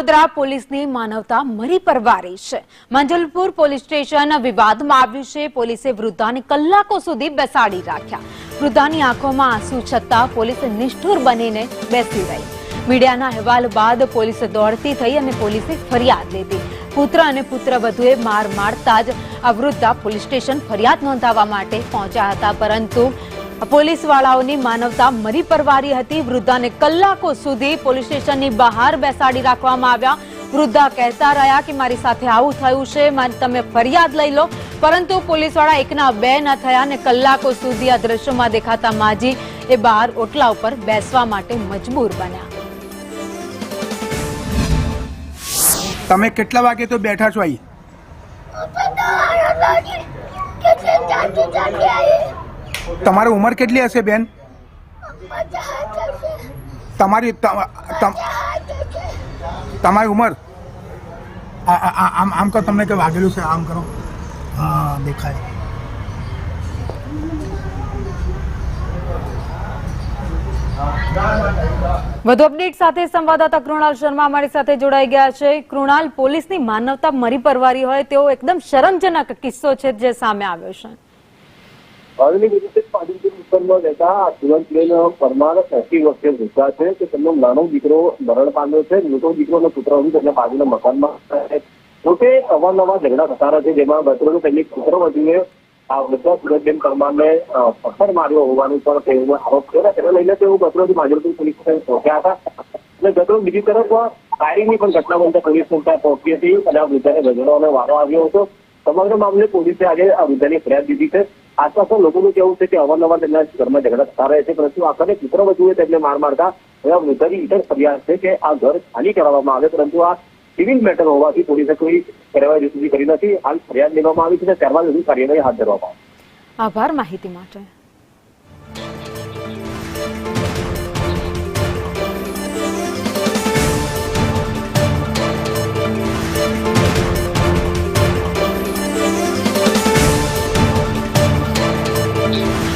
વડોદરા પોલીસની માનવતા મરી પરવારી છે। માંજલપુર પોલીસ સ્ટેશન વિવાદમાં આવ્યું છે। પોલીસે વૃદ્ધાને કલાકો સુધી બેસાડી રાખ્યા। વૃદ્ધાની આંખોમાં આંસુ છતાં પોલીસે નિષ્ઠુર બનીને બેસી રહી। મીડિયાના અહેવાલ બાદ પોલીસ દોડતી થઈ અને પોલીસે ફરિયાદ લીધી। પુત્ર અને પુત્રવધુએ માર મારતા જ આ વૃદ્ધા પોલીસ સ્ટેશન ફરિયાદ નોંધાવવા માટે પહોંચ્યા હતા, પરંતુ પોલીસ વાળાઓની માનવતા મરી પરવારી હતી। વૃદ્ધાને કલાકો સુધી પોલીસ સ્ટેશનની બહાર બેસાડી રાખવામાં આવ્યા। વૃદ્ધા કહેતા રહ્યા કે મારી સાથે આવું થયું છે, તમે ફરિયાદ લઈ લો, પરંતુ પોલીસ વાળા એકના બે ન થયા અને કલાકો સુધી આ દ્રશ્યોમાં દેખાતા માજી એ બહાર ઓટલા ઉપર બેસવા માટે મજબૂર બન્યા। તમે કેટલા વાગે તો બેઠા છો અહીં? તમારી ઉંમર કેટલી હશે બેન? તમારી ઉંમર આમ કરો, તમને કઈ વાગેલું છે? આમ કરો, હા દેખાય। વધુ અપડેટ સાથે સંવાદદાતા કૃણાલ શર્મા અમારી સાથે જોડાઈ ગયા છે। કૃણાલ, પોલીસની માનવતા મરી પરવારી હોય તેવો એકદમ શરમજનક કિસ્સો છે જે સામે આવ્યો છે। પરમાર 80 વર્ષે વૃદ્ધા છે કે તેમનો નાનો દીકરો મરણ પામ્યો છે। મોટો દીકરો અને પુત્ર તેમને બાજુના મકાનમાં જોકે અવારનવાર ઝઘડા થતા રહે છે, જેમાં ગતરોજ તેમની પુત્રવધુએ આ વૃદ્ધા સુરતબેન પરમારને પથ્થર માર્યો હોવાનું પણ તેઓનો આરોપ કર્યો। તેને લઈને તેઓ ગતરોજ માંજલપુર પોલીસ સ્ટેશન પહોંચ્યા હતા અને ગતરોજ બીજી તરફ ફાયરિંગની પણ ઘટના બનતા પોલીસ ત્યાં પહોંચી હતી અને આ વૃદ્ધાને ગજડવાનો વારો આવ્યો હતો। સમગ્ર મામલે પોલીસે આજે આ વૃદ્ધાની ફરિયાદ દીધી છે। આસપાસના લોકોનું કહેવું છે કે અવારનવાર તેમના ઘરમાં ઝઘડા થતા રહે છે, પરંતુ આખરે પુત્રવધુએ તેમને માર મારતા હવે આ વૃદ્ધાની ઈતર ફરિયાદ છે કે આ ઘર ખાલી કરાવવામાં આવે, પરંતુ આ સિવિલ મેટર હોવાથી પોલીસે કોઈ કાર્યવાહી સુધી કરી નથી। હાલ ફરિયાદ લેવામાં આવી છે, ત્યારબાદ વધુ કાર્યવાહી હાથ ધરવામાં આવશે। આભાર માહિતી માટે।